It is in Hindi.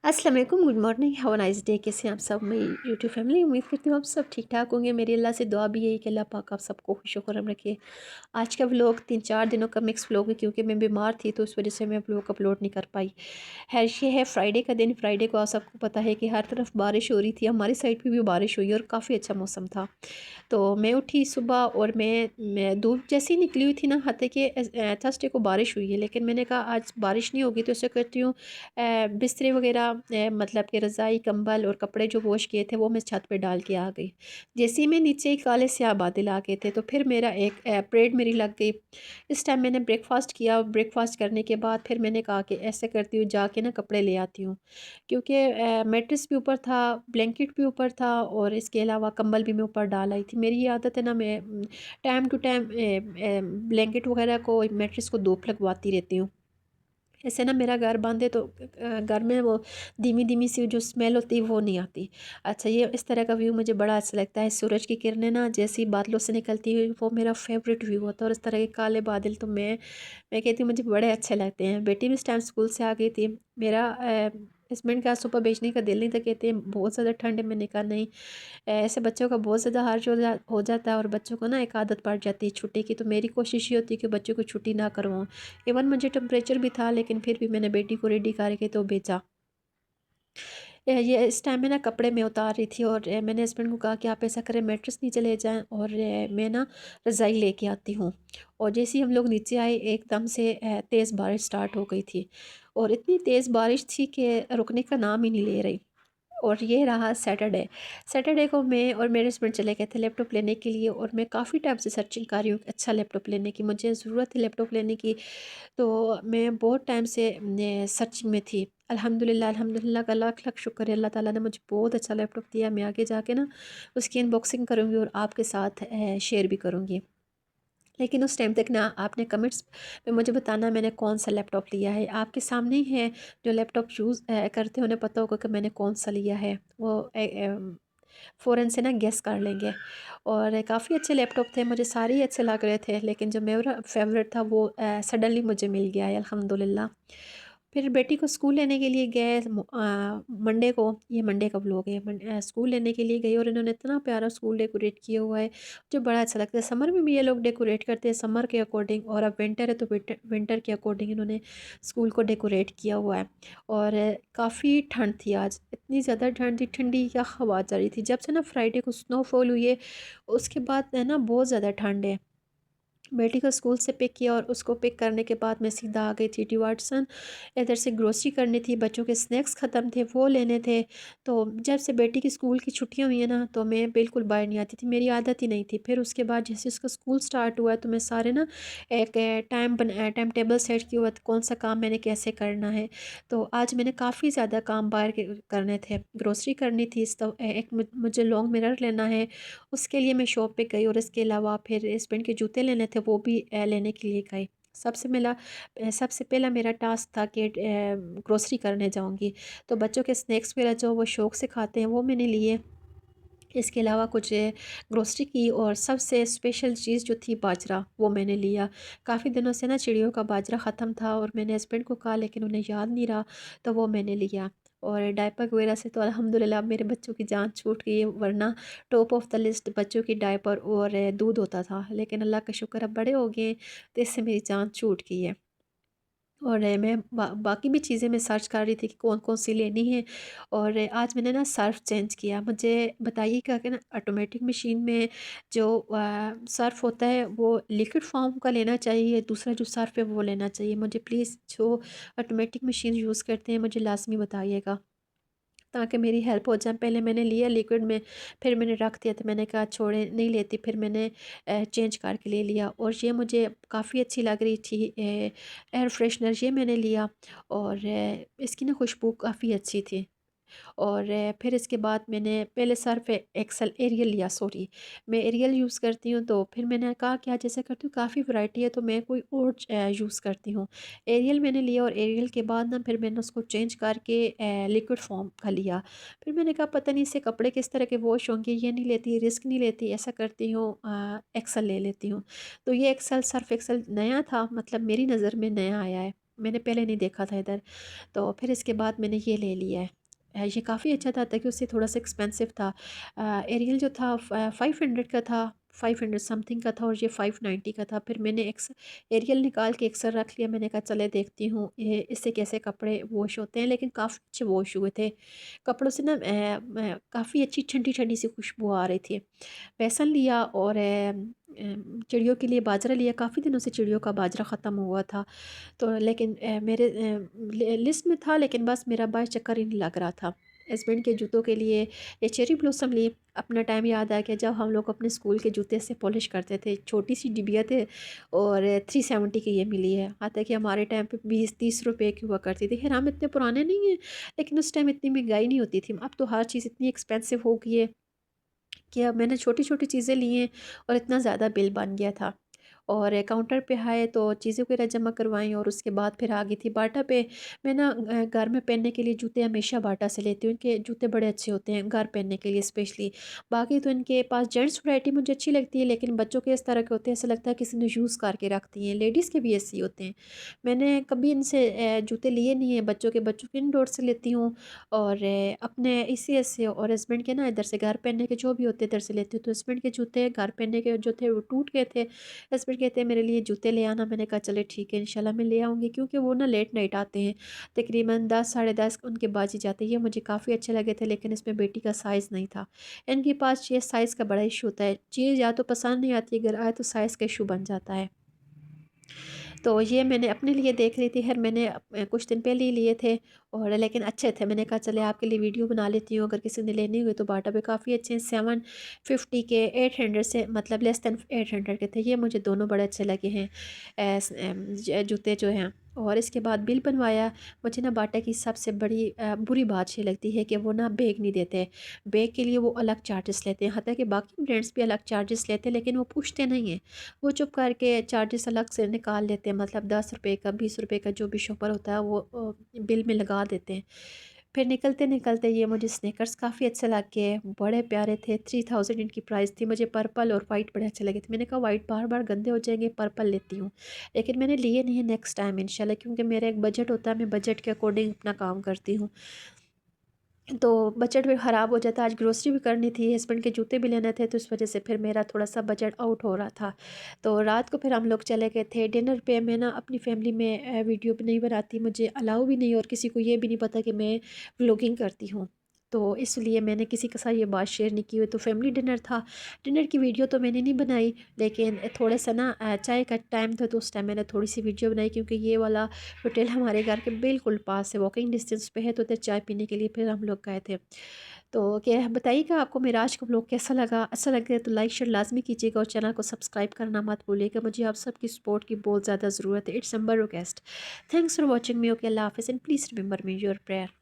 अस्सलाम वालेकुम, good morning, have a nice day. कैसे हैं आप सब? मेरी यूट्यूब फैमिली, उम्मीद करती हूँ आप सब ठीक ठाक होंगे। मेरी अल्लाह से दुआ भी यही कि अल्लाह पाक आप सबको खुश रखे। आज का व्लॉग 3-4 दिनों का मिक्स व्लॉग है, क्योंकि मैं बीमार थी तो उस वजह से मैं व्लॉग अपलोड नहीं कर पाई। खैर, ये है फ्राइडे का दिन। फ्राइडे को आप सबको पता है कि हर तरफ बारिश हो रही थी। हमारी साइड पर भी बारिश हुई और काफ़ी अच्छा मौसम था। तो मैं उठी सुबह और मैं धूप जैसी निकली हुई थी ना, हाथे कि थर्सडे को बारिश हुई है, लेकिन मैंने कहा आज बारिश नहीं होगी तो ऐसे करती हूँ, बिस्तरे वगैरह, मतलब कि रज़ाई कंबल और कपड़े जो वॉश किए थे वो मैं छत पे डाल के आ गई। जैसे ही मैं नीचे ही काले स्याह बादल आ गए थे, तो फिर मेरा एक परेड मेरी लग गई। इस टाइम मैंने ब्रेकफास्ट किया। ब्रेकफास्ट करने के बाद फिर मैंने कहा कि ऐसे करती हूँ, जाके ना कपड़े ले आती हूँ, क्योंकि मैट्रेस भी ऊपर था, ब्लैंकेट भी ऊपर था और इसके अलावा कंबल भी मैं ऊपर डाल आई थी। मेरी ये आदत है ना, मैं टाइम टू टाइम ब्लैंकेट वगैरह को, मैट्रेस को धूप लगवाती रहती हूँ। ऐसे ना मेरा घर बंद है तो घर में वो धीमी धीमी सी जो स्मेल होती है वो नहीं आती। अच्छा, ये इस तरह का व्यू मुझे बड़ा अच्छा लगता है। सूरज की किरणें ना जैसी बादलों से निकलती हुई, वो मेरा फेवरेट व्यू होता है। और इस तरह के काले बादल तो मैं कहती हूँ मुझे बड़े अच्छे लगते हैं। बेटी भी इस टाइम स्कूल से आ गई थी। मेरा हस्बैंड का सुबह भेजने का दिल नहीं था, कहते हैं बहुत ज़्यादा ठंड है। मैंने कहा नहीं, ऐसे बच्चों का बहुत ज़्यादा हार्श हो जाता है और बच्चों को ना एक आदत पड़ जाती है छुट्टी की। तो मेरी कोशिश ये होती है कि बच्चों को छुट्टी ना करवाऊँ। इवन मुझे टेम्परेचर भी था, लेकिन फिर भी मैंने बेटी को रेडी करके तो भेजा। ये इस टाइम में ना कपड़े मैं उतार रही थी और मैंने हस्बैंड को कहा कि आप ऐसा करें, मैट्रेस नीचे ले जाएं और मैं ना रज़ाई लेके आती हूँ। और जैसे ही हम लोग नीचे आए, एकदम से तेज़ बारिश स्टार्ट हो गई थी और इतनी तेज़ बारिश थी कि रुकने का नाम ही नहीं ले रही। और ये रहा सैटरडे। सैटरडे को मैं और मेरे हस्बैंड चले गए थे लैपटॉप लेने के लिए, और मैं काफ़ी टाइम से सर्चिंग कर रही हूँ अच्छा लैपटॉप लेने की। मुझे ज़रूरत है लैपटॉप लेने की, तो मैं बहुत टाइम से सर्चिंग में थी। अल्हम्दुलिल्लाह का लाख लाख शुक्र है, अल्लाह ताला ने मुझे बहुत अच्छा लैपटॉप दिया। मैं आगे जाके ना उसकी अनबॉक्सिंग करूँगी और आपके साथ शेयर भी करूँगी। लेकिन उस टाइम तक ना आपने कमेंट्स में मुझे बताना मैंने कौन सा लैपटॉप लिया है। आपके सामने ही है, जो लैपटॉप यूज़ करते हैं उन्हें पता होगा कि मैंने कौन सा लिया है। वो फ़ौरन से ना गेस कर लेंगे। और काफ़ी अच्छे लैपटॉप थे, मुझे सारे ही अच्छे लग रहे थे, लेकिन जो मेरा फेवरेट था वो सडनली मुझे मिल गया है, अल्हम्दुलिल्लाह। फिर बेटी को स्कूल लेने के लिए गए मंडे को। ये मंडे का व्लॉग है। स्कूल लेने के लिए गई और इन्होंने इतना प्यारा स्कूल डेकोरेट किया हुआ है, जो बड़ा अच्छा लगता है। समर में भी ये लोग डेकोरेट करते हैं समर के अकॉर्डिंग, और अब विंटर है तो विंटर के अकॉर्डिंग इन्होंने स्कूल को डेकोरेट किया हुआ है। और काफ़ी ठंड थी आज, इतनी ज़्यादा ठंड थी, ठंडी क्या हवा चल रही थी। जब से ना फ्राइडे को स्नोफॉल हुई है, उसके बाद है ना बहुत ज़्यादा ठंड है। बेटी को स्कूल से पिक किया और उसको पिक करने के बाद मैं सीधा आ गई थी टी वाटसन। इधर से ग्रोसरी करनी थी, बच्चों के स्नैक्स ख़त्म थे वो लेने थे। तो जब से बेटी की स्कूल की छुट्टियां हुई हैं ना, तो मैं बिल्कुल बाहर नहीं आती थी, मेरी आदत ही नहीं थी। फिर उसके बाद जैसे उसका स्कूल स्टार्ट हुआ तो मैं सारे ना एक टाइम टेबल सेट किया हुआ था, कौन सा काम मैंने कैसे करना है। तो आज मैंने काफ़ी ज़्यादा काम बाहर के करने थे। ग्रोसरी करनी थी, तो एक मुझे लॉन्ग मिरर लेना है, उसके लिए मैं शॉप पे गई। और इसके अलावा फिर हस्बैंड के जूते लेने थे, वो भी लेने के लिए गए। सबसे पहला मेरा टास्क था कि ग्रोसरी करने जाऊंगी, तो बच्चों के स्नैक्स वगैरह जो वो शौक़ से खाते हैं वो मैंने लिए। इसके अलावा कुछ ग्रोसरी की, और सबसे स्पेशल चीज़ जो थी बाजरा, वो मैंने लिया। काफ़ी दिनों से ना चिड़ियों का बाजरा ख़त्म था और मैंने हस्बैंड को कहा, लेकिन उन्हें याद नहीं रहा, तो वो मैंने लिया। और डायपर वगैरह से तो अल्हम्दुलिल्लाह अब मेरे बच्चों की जान छूट गई है, वरना टॉप ऑफ़ द लिस्ट बच्चों की डायपर और दूध होता था। लेकिन अल्लाह का शुक्र अब बड़े हो गए हैं, तो इससे मेरी जान छूट गई है। और मैं बाकी भी चीज़ें मैं सर्च कर रही थी कि कौन-कौन सी लेनी है। और आज मैंने ना सर्फ़ चेंज किया। मुझे बताइएगा कि ना ऑटोमेटिक मशीन में जो सर्फ़ होता है वो लिक्विड फ़ॉर्म का लेना चाहिए, दूसरा जो सर्फ़ है वो लेना चाहिए? मुझे प्लीज़ जो ऑटोमेटिक मशीन यूज़ करते हैं मुझे लाज़मी बताइएगा, ताकि मेरी हेल्प हो जाए। पहले मैंने लिया लिक्विड में, फिर मैंने रख दिया, तो मैंने कहा छोड़े नहीं लेती, फिर मैंने चेंज करके ले लिया। और ये मुझे काफ़ी अच्छी लग रही थी, एयर फ्रेशनर ये मैंने लिया। और इसकी ना खुशबू काफ़ी अच्छी थी। और फिर इसके बाद मैंने पहले सर्फ़ एक्सेल एरियल लिया, सॉरी, मैं एरियल यूज़ करती हूँ। तो फिर मैंने कहा कि आज ऐसा करती हूँ, काफ़ी वैरायटी है तो मैं कोई और यूज़ करती हूँ। एरियल मैंने लिया और एरियल के बाद ना फिर मैंने उसको चेंज करके लिक्विड फ़ॉर्म का लिया। फिर मैंने कहा पता नहीं इससे कपड़े किस तरह के वॉश होंगे, ये नहीं लेती, रिस्क नहीं लेती, ऐसा करती हूँ एक्सेल ले लेती हूँ। तो ये एक्सेल सर्फ़ एक्सेल नया था, मतलब मेरी नज़र में नया आया है। मैंने पहले नहीं देखा था इधर। तो फिर इसके बाद मैंने ये ले लिया है। ये काफ़ी अच्छा था, ताकि उससे थोड़ा सा एक्सपेंसिव था। एरियल जो था 500 का था, 500 समथिंग का था, और ये 590 का था। फिर मैंने एरियल निकाल के एक्सर रख लिया। मैंने कहा चले देखती हूँ ये इससे कैसे कपड़े वॉश होते हैं, लेकिन काफ़ी अच्छे वॉश हुए थे। कपड़ों से ना काफ़ी अच्छी ठंडी ठंडी सी खुशबू आ रही थी। बेसन लिया, और चिड़ियों के लिए बाजरा लिया। काफ़ी दिनों से चिड़ियों का बाजरा ख़त्म हुआ था, तो लेकिन मेरे लिस्ट में था, लेकिन बस मेरा बाय चक्कर ही नहीं लग रहा था। हस्बैंड के जूतों के लिए ये चेरी ब्लॉसम ली। अपना टाइम याद आ गया जब हम लोग अपने स्कूल के जूते से पॉलिश करते थे। छोटी सी डिबिया थे, और 370 की ये मिली है। हालांकि हमारे टाइम पे 20-30 रुपए की हुआ करती थी। खैर हम इतने पुराने नहीं हैं, लेकिन उस टाइम इतनी महंगाई नहीं होती थी। अब तो हर चीज़ इतनी एक्सपेंसिव हो गई है कि अब मैंने छोटी छोटी चीज़ें ली हैं, और इतना ज़्यादा बिल बन गया था। और काउंटर पे आए तो चीज़ें वगैरह जमा करवाई, और उसके बाद फिर आ गई थी बाटा पे। मैं ना घर में पहनने के लिए जूते हमेशा बाटा से लेती हूँ। इनके जूते बड़े अच्छे होते हैं घर पहनने के लिए स्पेशली। बाकी तो इनके पास जेंट्स वैरायटी मुझे अच्छी लगती है, लेकिन बच्चों के इस तरह के होते हैं, ऐसा लगता है किसी ने यूज़ करके रख दिए हैं। लेडीज़ के भी ऐसे ही होते हैं। मैंने कभी इनसे जूते लिए नहीं हैं। बच्चों के इंडोर से लेती हूँ, और अपने इसी से, और हस्बैंड के ना इधर से घर पहनने के जो भी होते हैं इधर से लेती हूँ। तो हस्बैंड के जूते घर पहनने के जो थे वो टूट गए थे। हस्बैंड कहते हैं मेरे लिए जूते ले आना। मैंने कहा चले ठीक है, इंशाल्लाह मैं ले आऊँगी, क्योंकि वो ना लेट नाइट आते हैं। तकरीबन 10 साढ़े 10 उनके बाज ही जाते हैं। ये मुझे काफ़ी अच्छे लगे थे, लेकिन इसमें बेटी का साइज़ नहीं था। इनके पास ये साइज़ का बड़ा इशू होता है। चीज़ या तो पसंद नहीं आती, अगर आए तो साइज़ का इशू बन जाता है। तो ये मैंने अपने लिए देख रही थी। खैर मैंने कुछ दिन पहले ही लिए थे, और लेकिन अच्छे थे। मैंने कहा चले आपके लिए वीडियो बना लेती हूँ, अगर किसी ने लेने हुए तो बाटा पे काफ़ी अच्छे हैं। 750 के 800 से, मतलब लेस दैन 800 के थे। ये मुझे दोनों बड़े अच्छे लगे हैं जूते जो हैं। और इसके बाद बिल बनवाया। मुझे ना बाटा की सबसे बड़ी बुरी बात ये लगती है कि वो ना बैग नहीं देते। बैग के लिए वो अलग चार्जेस लेते हैं। हालांकि बाकी ब्रांड्स भी अलग चार्जेस लेते हैं, लेकिन वो पूछते नहीं हैं। वो चुप करके चार्जेस अलग से निकाल लेते हैं, मतलब 10 रुपये का 20 रुपये का जो भी शॉपर होता है वो बिल में लगा देते हैं। फिर निकलते निकलते ये मुझे स्नेकर्स काफ़ी अच्छे लगे, बड़े प्यारे थे। 3000 इनकी प्राइस थी। मुझे पर्पल और वाइट बड़े अच्छे लगे थे। मैंने कहा वाइट बार बार गंदे हो जाएंगे, पर्पल लेती हूँ। लेकिन मैंने लिए नहीं है, नेक्स्ट टाइम इंशाल्लाह, क्योंकि मेरा एक बजट होता है, मैं बजट के अकॉर्डिंग अपना काम करती हूँ। तो बजट भी ख़राब हो जाता है। आज ग्रोसरी भी करनी थी, हस्बैंड के जूते भी लेने थे, तो इस वजह से फिर मेरा थोड़ा सा बजट आउट हो रहा था। तो रात को फिर हम लोग चले गए थे डिनर पे। मैं ना अपनी फैमिली में वीडियो भी नहीं बनाती, मुझे अलाउ भी नहीं, और किसी को ये भी नहीं पता कि मैं व्लॉगिंग करती हूँ। तो इसलिए मैंने किसी के साथ ये बात शेयर नहीं की हुई। तो फैमिली डिनर था। डिनर की वीडियो तो मैंने नहीं बनाई, लेकिन थोड़ा सा ना चाय का टाइम था, तो उस टाइम मैंने थोड़ी सी वीडियो बनाई, क्योंकि ये वाला होटल हमारे घर के बिल्कुल पास है, वॉकिंग डिस्टेंस पे है। तो उधर चाय पीने के लिए फिर हम लोग गए थे। तो क्या बताइएगा आपको मेरा आज का व्लॉग कैसा लगा। अच्छा लगे तो लाइक शेयर लाजमी कीजिएगा, और चैनल को सब्सक्राइब करना मत भूलिएगा। मुझे आप सबकी सपोर्ट की बहुत ज़्यादा ज़रूरत है। It's number request. Thanks for watching me. Okay, अल्लाह हाफिज़, and please remember me your prayer.